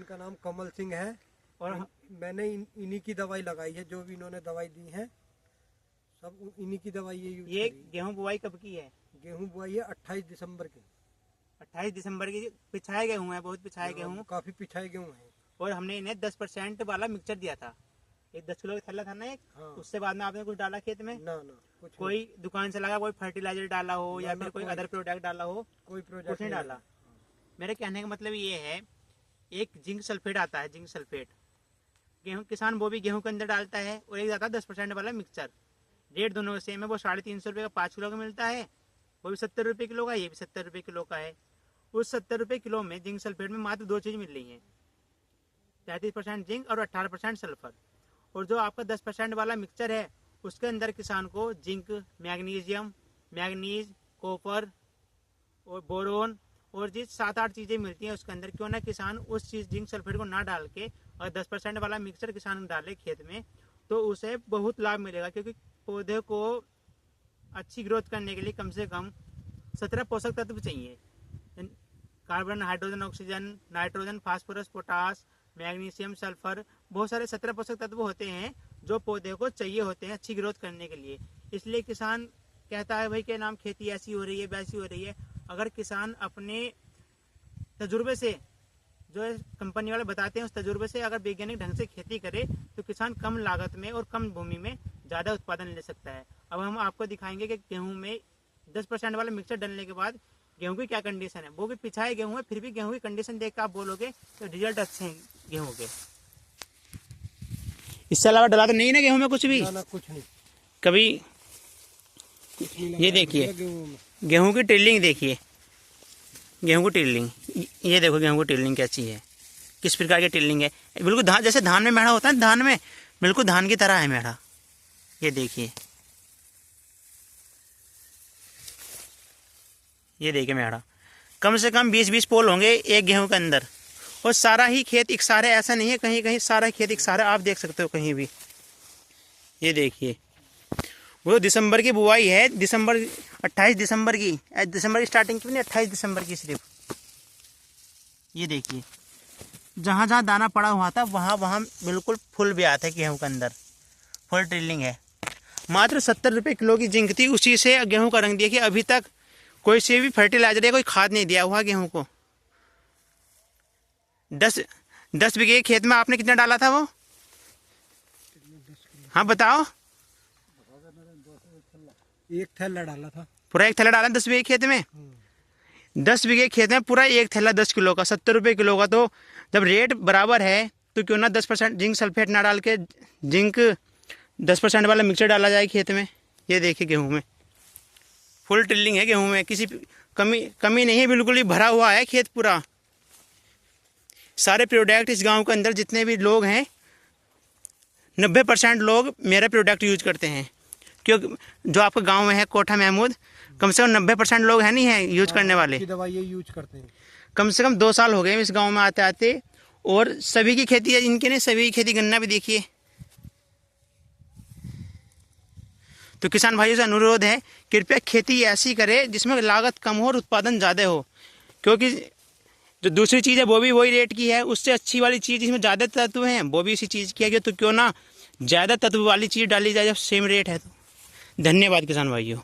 इनका नाम कमल सिंह है और मैंने इन्हीं की दवाई लगाई है। जो भी इन्होंने दवाई दी है सब इन्हीं की दवाई यूज ये गेहूं बुआई कब की है? गेहूं बुआई है 28 दिसंबर की। 28 दिसंबर की पिछाए गेहूं है, बहुत पिछाए गेहूं, काफी पिछाए गेहूं है। और हमने इन्हें 10% वाला मिक्सचर दिया था, एक 10 किलो का थैला था ना एक। हाँ। उससे बाद में आपने कुछ डाला खेत में? ना कुछ कोई दुकान से लगा कोई फर्टिलाइजर डाला हो या फिर कोई अदर प्रोडक्ट डाला हो? कोई प्रोडक्ट कुछ नहीं डाला। मेरे कहने का मतलब ये है, एक जिंक सल्फेट आता है, जिंक सल्फेट गेहूं किसान वो भी गेहूं के अंदर डालता है, और एक आता है 10% वाला मिक्सचर। रेट दोनों सेम है, वो 350 रुपये का 5 किलो का मिलता है, वो भी 70 रुपये किलो का, ये भी 70 रुपये किलो का है। उस 70 रुपये किलो में जिंक सल्फेट में मात्र 2 चीज़ मिल रही है, 33% जिंक और 18% सल्फर। और जो आपका 10% वाला मिक्सचर है उसके अंदर किसान को जिंक, मैग्नीशियम, मैग्नीज, कॉपर और बोरोन और जिस 7-8 चीज़ें मिलती हैं उसके अंदर। क्यों ना किसान उस चीज़ जिंक सल्फेट को ना डाल के और 10% वाला मिक्सचर किसान डाले खेत में, तो उसे बहुत लाभ मिलेगा। क्योंकि पौधे को अच्छी ग्रोथ करने के लिए कम से कम 17 पोषक तत्व चाहिए, carbon, hydrogen, oxygen, nitrogen, phosphorus, potash, magnesium, sulphur, बहुत सारे 17 पोषक तत्व होते हैं जो पौधे को चाहिए होते हैं अच्छी ग्रोथ करने के लिए। इसलिए किसान कहता है भाई के नाम खेती ऐसी हो रही है वैसी हो रही है। अगर किसान अपने तजुर्बे से, जो कंपनी वाले बताते हैं उस तजुर्बे से अगर वैज्ञानिक ढंग से खेती करे तो किसान कम लागत में और कम भूमि में ज़्यादा उत्पादन ले सकता है। अब हम आपको दिखाएंगे कि गेहूं में 10% वाला मिक्सचर डालने के बाद गेहूं की क्या कंडीशन है। वो भी पिछाए गेहूं है, फिर भी गेहूं की कंडीशन देख कर आप बोलोगे तो रिजल्ट अच्छे हैं गेहूं के। इससे अलावा डला तो नहीं ना गेहूं में कुछ भी? ना कुछ नहीं, कभी कुछ नहीं। ये देखिए गेहूं की टिल्लिंग, देखिए गेहूं की टिल्लिंग, ये देखो गेहूं की टिल्लिंग कैसी है, किस प्रकार की टिल्लिंग है। बिल्कुल धान, जैसे धान में मेढ़ा होता है, धान में बिल्कुल धान की तरह है मेढ़ा। ये देखिए, ये देखिए मेढ़ा, कम से कम 20-20 पोल होंगे एक गेहूं के अंदर। और सारा ही खेत एक सारे, ऐसा नहीं है कहीं कहीं सारा खेत एक सारा, आप देख सकते हो कहीं भी। ये देखिए वो दिसंबर की बुआई है, 28 दिसंबर की, दिसंबर की स्टार्टिंग की नहीं, 28 दिसंबर की सिर्फ। ये देखिए जहाँ जहाँ दाना पड़ा हुआ था वहाँ वहाँ बिल्कुल फुल ब्यात है गेहूं के अंदर, फुल ड्रिलिंग है। मात्र 70 रुपये किलो की जिंक थी, उसी से गेहूं का रंग देखिए। अभी तक कोई से भी फर्टिलाइजर या कोई खाद नहीं दिया हुआ गेहूं को। 10 बीघे खेत में आपने कितना डाला था वो? हाँ बताओ। एक थैला डाला था, पूरा एक थैला डाला 10 बीघे खेत में? 10 बीघे खेत में पूरा एक थैला 10 किलो का, 70 रुपये किलो का। तो जब रेट बराबर है तो क्यों ना 10% जिंक सल्फेट ना डाल के जिंक 10% वाला मिक्सचर डाला जाए खेत में। ये देखिए गेहूं में फुल टिल्लिंग है, गेहूं में किसी कमी नहीं है, बिल्कुल ही भरा हुआ है खेत पूरा। सारे प्रोडक्ट इस गांव के अंदर जितने भी लोग हैं 90% लोग मेरा प्रोडक्ट यूज करते हैं। क्योंकि जो आपके गांव में है कोठा महमूद, कम से कम 90% लोग हैं नहीं है यूज करने वाले। दवाई यूज करते हैं। कम से कम 2 साल हो गए इस गांव में आते आते, और सभी की खेती है, इनके नहीं सभी की खेती। गन्ना भी देखिए। तो किसान भाइयों से अनुरोध है, कृपया खेती ऐसी करें जिसमें लागत कम हो और उत्पादन ज़्यादा हो। क्योंकि जो दूसरी चीज़ है वो भी वही रेट की है, उससे अच्छी वाली चीज़ जिसमें ज़्यादा तत्व हैं वो भी इसी चीज़ की है। तो क्यों ना ज़्यादा तत्व वाली चीज़ डाली जाए जब सेम रेट है तो। धन्यवाद किसान भाइयों।